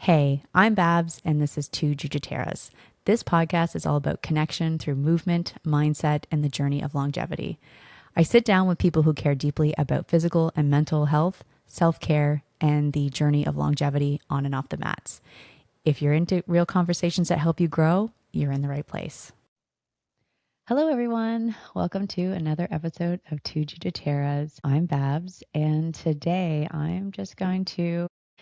Hey, I'm Babs, and this is Two Jiu-Jiteras. This podcast is all about connection through movement, mindset, and the journey of longevity. I sit down with people who care deeply about physical and mental health, self-care, and the journey of longevity on and off the mats. If you're into real conversations that help you grow, you're in the right place. Hello, everyone. Welcome to another episode of Two Jiu-Jiteras. I'm Babs, and today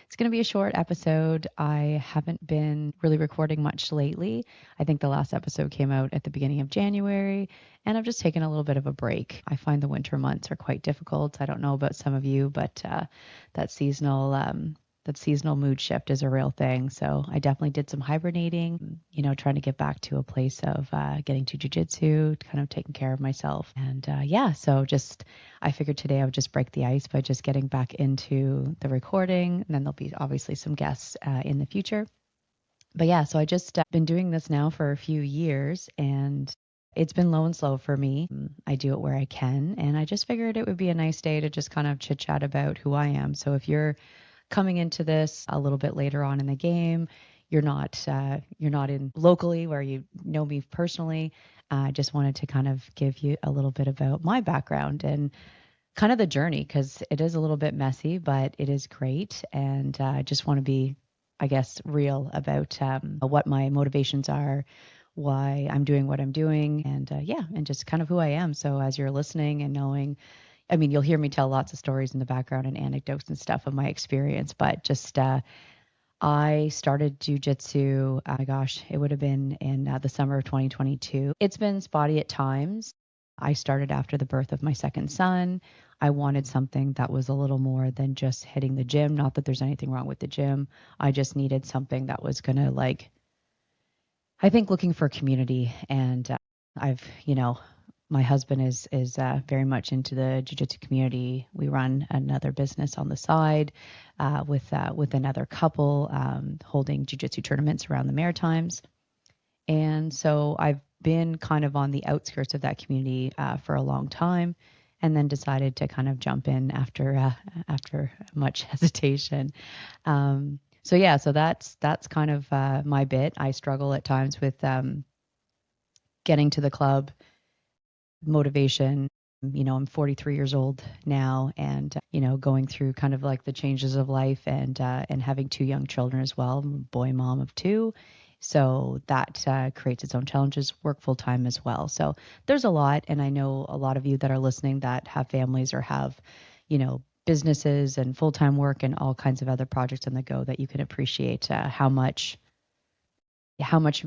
it's going to be a short episode. I haven't been really recording much lately. I think the last episode came out at the beginning of January, and I've just taken a little bit of a break. I find the winter months are quite difficult. I don't know about some of you, but that seasonal mood shift is a real thing. So I definitely did some hibernating, trying to get back to a place of getting to jiu-jitsu, kind of taking care of myself. And I figured today I would just break the ice by just getting back into the recording. And then there'll be obviously some guests in the future. But yeah, so I just been doing this now for a few years, and it's been low and slow for me. I do it where I can. And I just figured it would be a nice day to just kind of chit chat about who I am. So if you're coming into this a little bit later on in the game, you're not in locally where you know me personally. I just wanted to kind of give you a little bit about my background and kind of the journey, because it is a little bit messy, but it is great. And I just want to be, I guess, real about what my motivations are, why I'm doing what I'm doing, and and just kind of who I am. So as you're listening and knowing, you'll hear me tell lots of stories in the background and anecdotes and stuff of my experience, but just I started jujitsu, it would have been in the summer of 2022. It's been spotty at times. I started after the birth of my second son. I wanted something that was a little more than just hitting the gym. Not that there's anything wrong with the gym. I just needed something that was going to, I think, looking for community. And I've, my husband is very much into the jiu-jitsu community. We run another business on the side with another couple holding jiu-jitsu tournaments around the Maritimes. And so I've been kind of on the outskirts of that community for a long time, and then decided to kind of jump in after much hesitation. So that's kind of my bit. I struggle at times with getting to the club, motivation. I'm 43 years old now, and going through kind of like the changes of life, and having two young children as well. I'm a boy mom of two, so that creates its own challenges. Work full time as well, so there's a lot. And I know a lot of you that are listening that have families or have businesses and full time work and all kinds of other projects on the go, that you can appreciate how much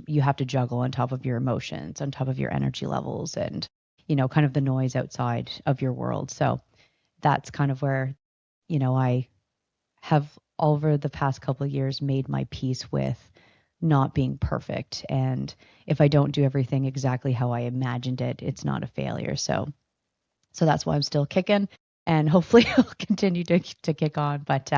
you have to juggle on top of your emotions, on top of your energy levels, and kind of the noise outside of your world. So that's kind of where, I have over the past couple of years made my peace with not being perfect. And if I don't do everything exactly how I imagined it, it's not a failure. So that's why I'm still kicking, and hopefully I'll continue to kick on. But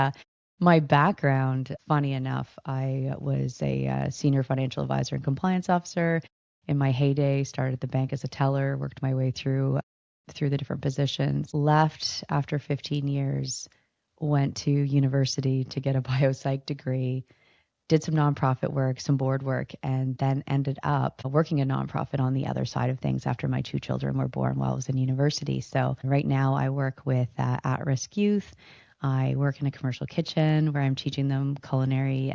my background, funny enough, I was a senior financial advisor and compliance officer. In my heyday, started at the bank as a teller, worked my way through the different positions, left after 15 years, went to university to get a biopsych degree, did some nonprofit work, some board work, and then ended up working a nonprofit on the other side of things after my two children were born while I was in university. So right now I work with at-risk youth. I work in a commercial kitchen where I'm teaching them culinary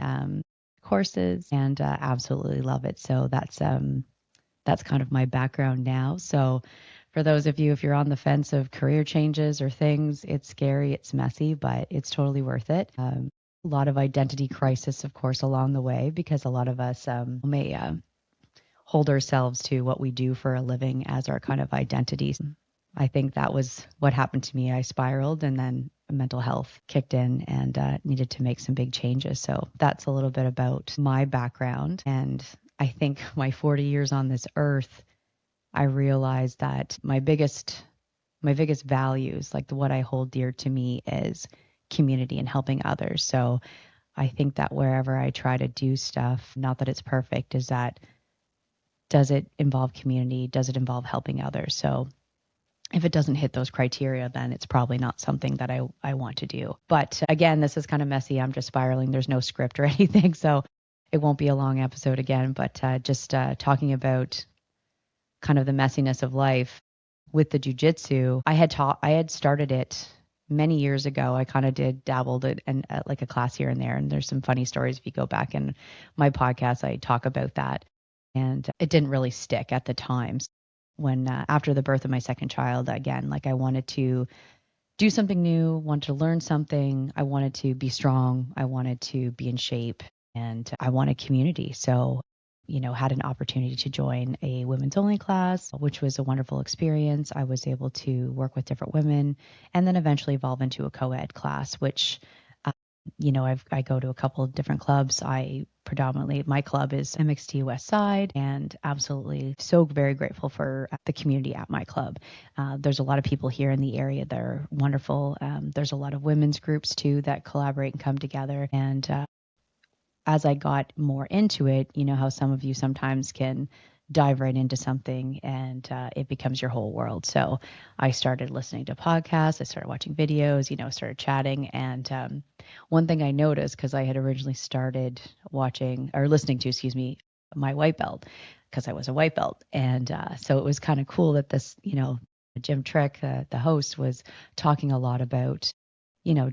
courses, and absolutely love it. So that's kind of my background now. So for those of you, if you're on the fence of career changes or things, it's scary, it's messy, but it's totally worth it. A lot of identity crisis, of course, along the way, because a lot of us may hold ourselves to what we do for a living as our kind of identities. I think that was what happened to me. I spiraled, and then mental health kicked in, and needed to make some big changes. So that's a little bit about my background. And I think my 40 years on this earth, I realized that my biggest values, like what I hold dear to me, is community and helping others. So I think that wherever I try to do stuff, not that it's perfect, is that, does it involve community? Does it involve helping others? So if it doesn't hit those criteria, then it's probably not something that I want to do. But again, this is kind of messy. I'm just spiraling. There's no script or anything. So it won't be a long episode again, but just talking about kind of the messiness of life with the jujitsu. I had started it many years ago. I kind of dabbled it and like a class here and there. And there's some funny stories. If you go back in my podcast, I talk about that. And it didn't really stick at the time. When after the birth of my second child, again, like I wanted to do something new, wanted to learn something. I wanted to be strong. I wanted to be in shape, and I wanted community. So, had an opportunity to join a women's only class, which was a wonderful experience. I was able to work with different women and then eventually evolve into a co-ed class, which I go to a couple of different clubs. My club is MXT West Side, and absolutely so very grateful for the community at my club. There's a lot of people here in the area that are wonderful. There's a lot of women's groups too that collaborate and come together. And as I got more into it, you know how some of you sometimes can dive right into something and it becomes your whole world. So I started listening to podcasts, I started watching videos, started chatting. And one thing I noticed, because I had originally started listening to, my white belt, because I was a white belt. And so it was kind of cool that this, Jim Trick, the host, was talking a lot about,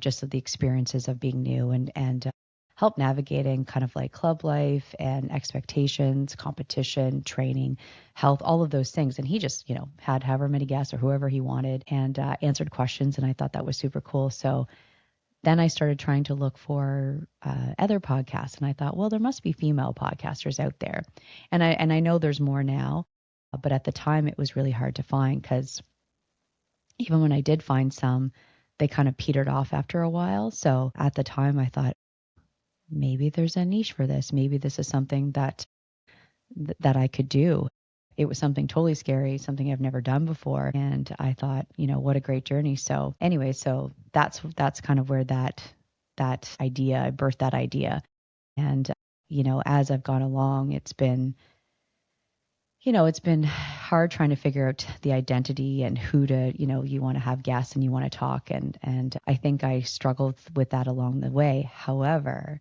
just the experiences of being new and help navigating kind of like club life and expectations, competition, training, health, all of those things. And he just, had however many guests or whoever he wanted and answered questions. And I thought that was super cool. So then I started trying to look for other podcasts. And I thought, well, there must be female podcasters out there. And I know there's more now, but at the time it was really hard to find because even when I did find some, they kind of petered off after a while. So at the time I thought, maybe there's a niche for this. Maybe this is something that I could do. It was something totally scary, something I've never done before. And I thought, what a great journey. So anyway, so that's kind of where I birthed that idea. And, as I've gone along, it's been hard trying to figure out the identity and who to, you want to have guests and you want to talk. And I think I struggled with that along the way. However,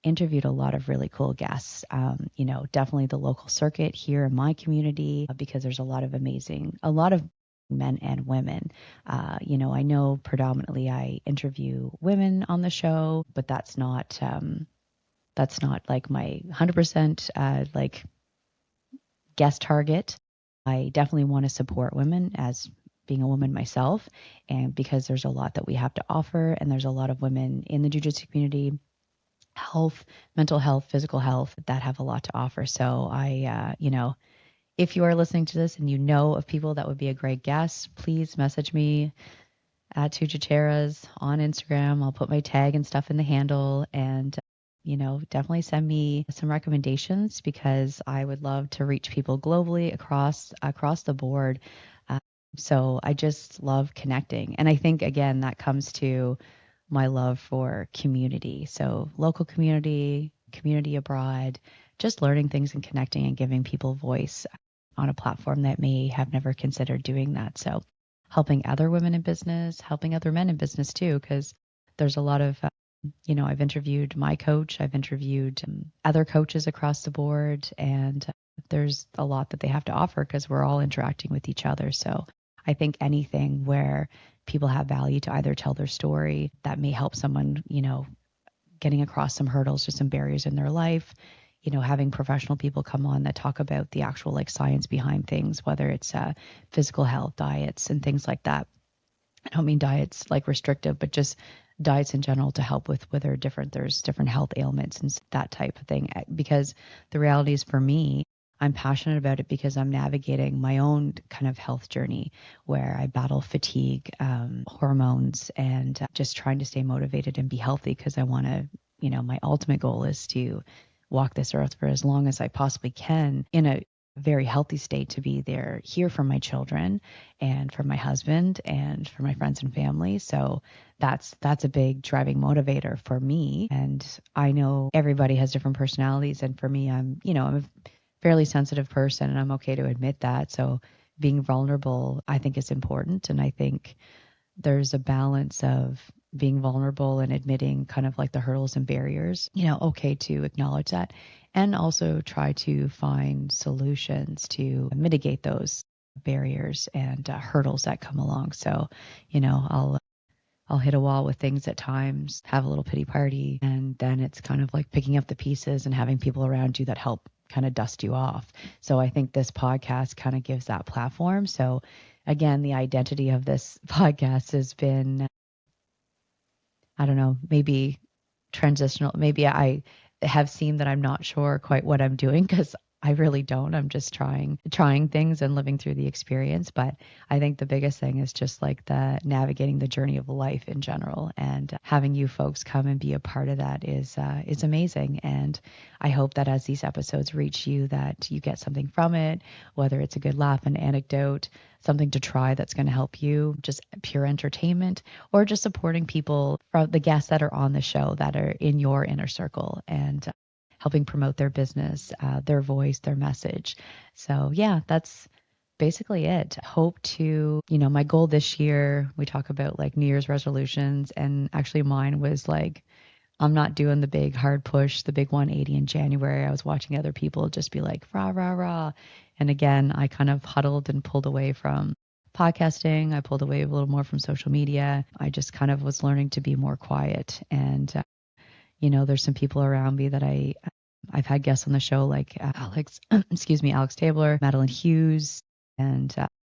interviewed a lot of really cool guests, definitely the local circuit here in my community, because there's a lot of men and women. I know predominantly I interview women on the show, but that's not like my 100% like guest target. I definitely want to support women as being a woman myself, and because there's a lot that we have to offer, and there's a lot of women in the jiu-jitsu community, health, mental health, physical health, that have a lot to offer. So I, if you are listening to this and you know of people that would be a great guest, please message me at Two Jiu-Jitsu on Instagram. I'll put my tag and stuff in the handle, and definitely send me some recommendations because I would love to reach people globally across the board. So I just love connecting. And I think, again, that comes to my love for community. So local community, community abroad, just learning things and connecting and giving people voice on a platform that may have never considered doing that. So helping other women in business, helping other men in business too, because there's a lot of, I've interviewed my coach, I've interviewed other coaches across the board, and there's a lot that they have to offer because we're all interacting with each other. So I think anything where people have value to either tell their story that may help someone, getting across some hurdles or some barriers in their life, having professional people come on that talk about the actual like science behind things, whether it's physical health, diets, and things like that. I don't mean diets like restrictive, but just diets in general to help with whether there's different health ailments and that type of thing. Because the reality is, for me, I'm passionate about it because I'm navigating my own kind of health journey where I battle fatigue, hormones, and just trying to stay motivated and be healthy because I want to, my ultimate goal is to walk this earth for as long as I possibly can in a very healthy state, to be there here for my children and for my husband and for my friends and family. So that's a big driving motivator for me. And I know everybody has different personalities. And for me, I'm a fairly sensitive person, and I'm okay to admit that. So being vulnerable, I think, is important. And I think there's a balance of being vulnerable and admitting kind of like the hurdles and barriers, okay to acknowledge that, and also try to find solutions to mitigate those barriers and hurdles that come along. So, I'll hit a wall with things at times, have a little pity party, and then it's kind of like picking up the pieces and having people around you that help kind of dust you off. So I think this podcast kind of gives that platform. So again, the identity of this podcast has been, I don't know, maybe transitional. Maybe I have seen that I'm not sure quite what I'm doing because I really don't. I'm just trying things and living through the experience. But I think the biggest thing is just like the navigating the journey of life in general, and having you folks come and be a part of that is amazing. And I hope that as these episodes reach you, that you get something from it, whether it's a good laugh, an anecdote, something to try that's going to help you, just pure entertainment, or just supporting people from the guests that are on the show that are in your inner circle and helping promote their business, their voice, their message. So yeah, that's basically it. Hope to, my goal this year, we talk about like New Year's resolutions, and actually mine was like, I'm not doing the big hard push, the big 180 in January. I was watching other people just be like, rah, rah, rah. And again, I kind of huddled and pulled away from podcasting. I pulled away a little more from social media. I just kind of was learning to be more quiet. And, there's some people around me that I've had guests on the show like Alex, Alex Tabler, Madeline Hughes. And,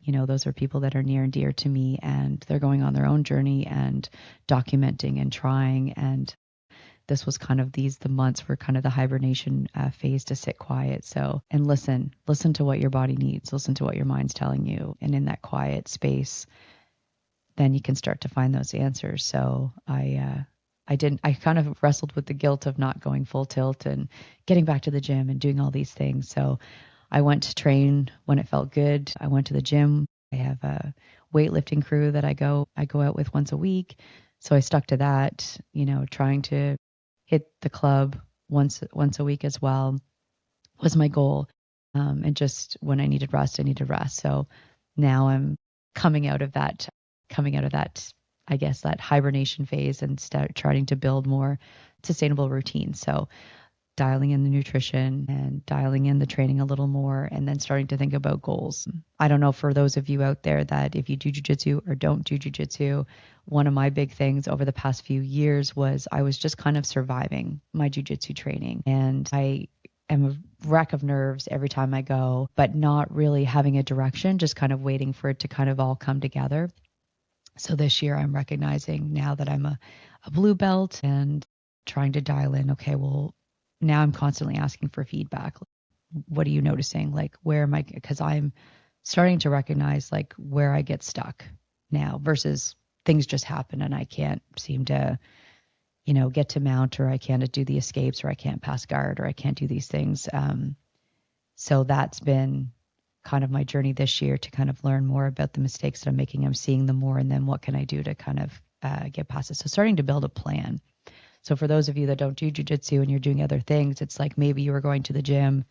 those are people that are near and dear to me, and they're going on their own journey and documenting and trying. And this was kind of the months were kind of the hibernation phase to sit quiet. So, and listen to what your body needs, listen to what your mind's telling you. And in that quiet space, then you can start to find those answers. So I kind of wrestled with the guilt of not going full tilt and getting back to the gym and doing all these things. So I went to train when it felt good. I went to the gym. I have a weightlifting crew that I go out with once a week. So I stuck to that, trying to hit the club once a week as well was my goal. And just when I needed rest, I needed rest. So now I'm coming out of that, I guess, that hibernation phase and start trying to build more sustainable routines. So dialing in the nutrition and dialing in the training a little more, and then starting to think about goals. I don't know, for those of you out there that if you do jiu-jitsu or don't do jiu-jitsu, one of my big things over the past few years was I was just kind of surviving my jiu-jitsu training. And I am a wreck of nerves every time I go, but not really having a direction, just kind of waiting for it to kind of all come together. So this year I'm recognizing now that I'm a blue belt and trying to dial in, okay, well, now I'm constantly asking for feedback. What are you noticing? Like, where am I? Because I'm starting to recognize like where I get stuck now versus things just happen and I can't seem to, get to mount, or I can't do the escapes, or I can't pass guard, or I can't do these things. So that's been kind of my journey this year to kind of learn more about the mistakes that I'm making. I'm seeing them more, and then what can I do to kind of get past it? So starting to build a plan. So for those of you that don't do jiu-jitsu and you're doing other things, it's like maybe you were going to the gym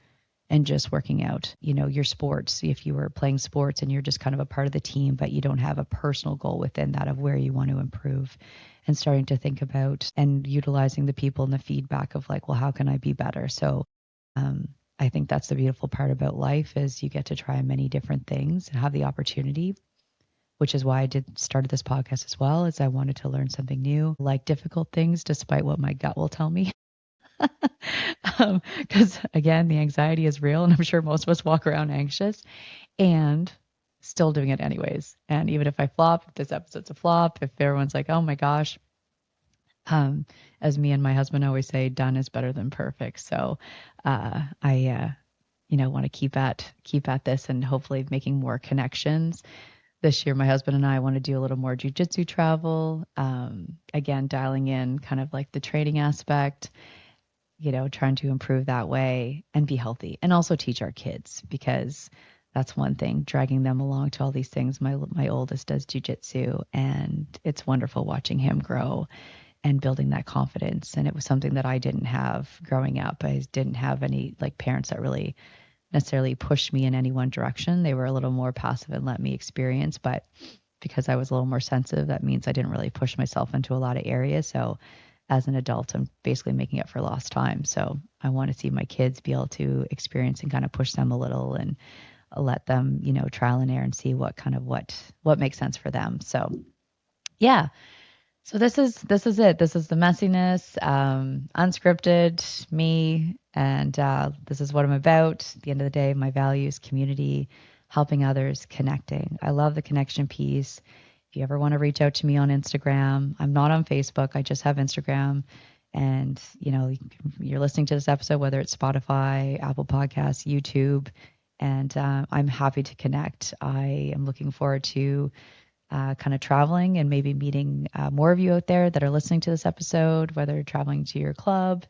and just working out, your sports. If you were playing sports and you're just kind of a part of the team, but you don't have a personal goal within that of where you want to improve, and starting to think about and utilizing the people and the feedback of like, well, how can I be better? So I think that's the beautiful part about life is you get to try many different things and have the opportunity, which is why I started this podcast as well, is I wanted to learn something new, like difficult things, despite what my gut will tell me. Because again, the anxiety is real, and I'm sure most of us walk around anxious and still doing it anyways. And even if I flop, if this episode's a flop, if everyone's like, oh my gosh, as me and my husband always say, done is better than perfect. So I want to keep at this and hopefully making more connections. This year, my husband and I want to do a little more jiu-jitsu travel. Again, dialing in kind of like the training aspect, trying to improve that way and be healthy, and also teach our kids, because that's one thing, dragging them along to all these things. My oldest does jiu-jitsu, and it's wonderful watching him grow and building that confidence. And it was something that I didn't have growing up. I didn't have any like parents that really necessarily push me in any one direction. They were a little more passive and let me experience, but because I was a little more sensitive, that means I didn't really push myself into a lot of areas. So as an adult, I'm basically making up for lost time. So I want to see my kids be able to experience and kind of push them a little and let them, trial and error and see what makes sense for them. So yeah. So this is it. This is the messiness, unscripted me, and this is what I'm about. At the end of the day, my values, community, helping others, connecting. I love the connection piece. If you ever want to reach out to me on Instagram, I'm not on Facebook. I just have Instagram. And you're listening to this episode, whether it's Spotify, Apple Podcasts, YouTube, and I'm happy to connect. I am looking forward to kind of traveling and maybe meeting more of you out there that are listening to this episode, whether traveling to your club.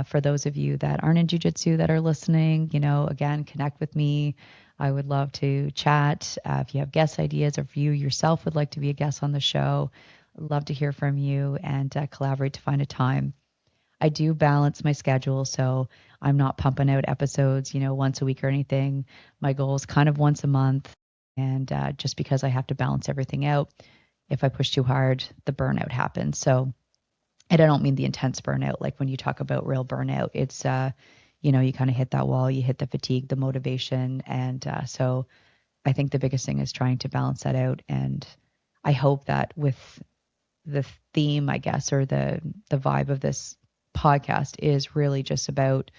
For those of you that aren't in jiu-jitsu that are listening, again, connect with me. I would love to chat. If you have guest ideas or if you yourself would like to be a guest on the show, I'd love to hear from you and collaborate to find a time. I do balance my schedule, so I'm not pumping out episodes, once a week or anything. My goal is kind of once a month. And just because I have to balance everything out, if I push too hard, the burnout happens. So, and I don't mean the intense burnout, like when you talk about real burnout, it's, you kind of hit that wall, you hit the fatigue, the motivation. And so I think the biggest thing is trying to balance that out. And I hope that with the theme, I guess, or the vibe of this podcast is really just about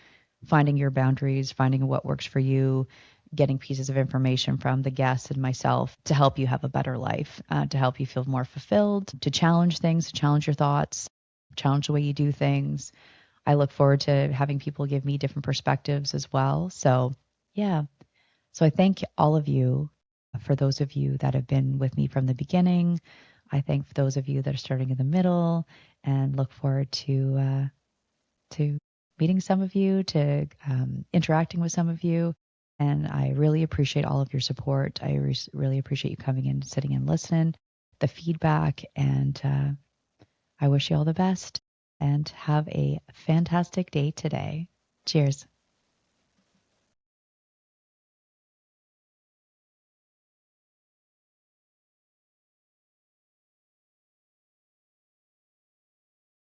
finding your boundaries, finding what works for you, getting pieces of information from the guests and myself to help you have a better life, to help you feel more fulfilled, to challenge things, to challenge your thoughts, challenge the way you do things. I look forward to having people give me different perspectives as well. So, yeah. So I thank all of you. For those of you that have been with me from the beginning, I thank those of you that are starting in the middle, and look forward to meeting some of you, to interacting with some of you. And I really appreciate all of your support. I really appreciate you coming in, sitting and listening, the feedback, and I wish you all the best and have a fantastic day today. Cheers.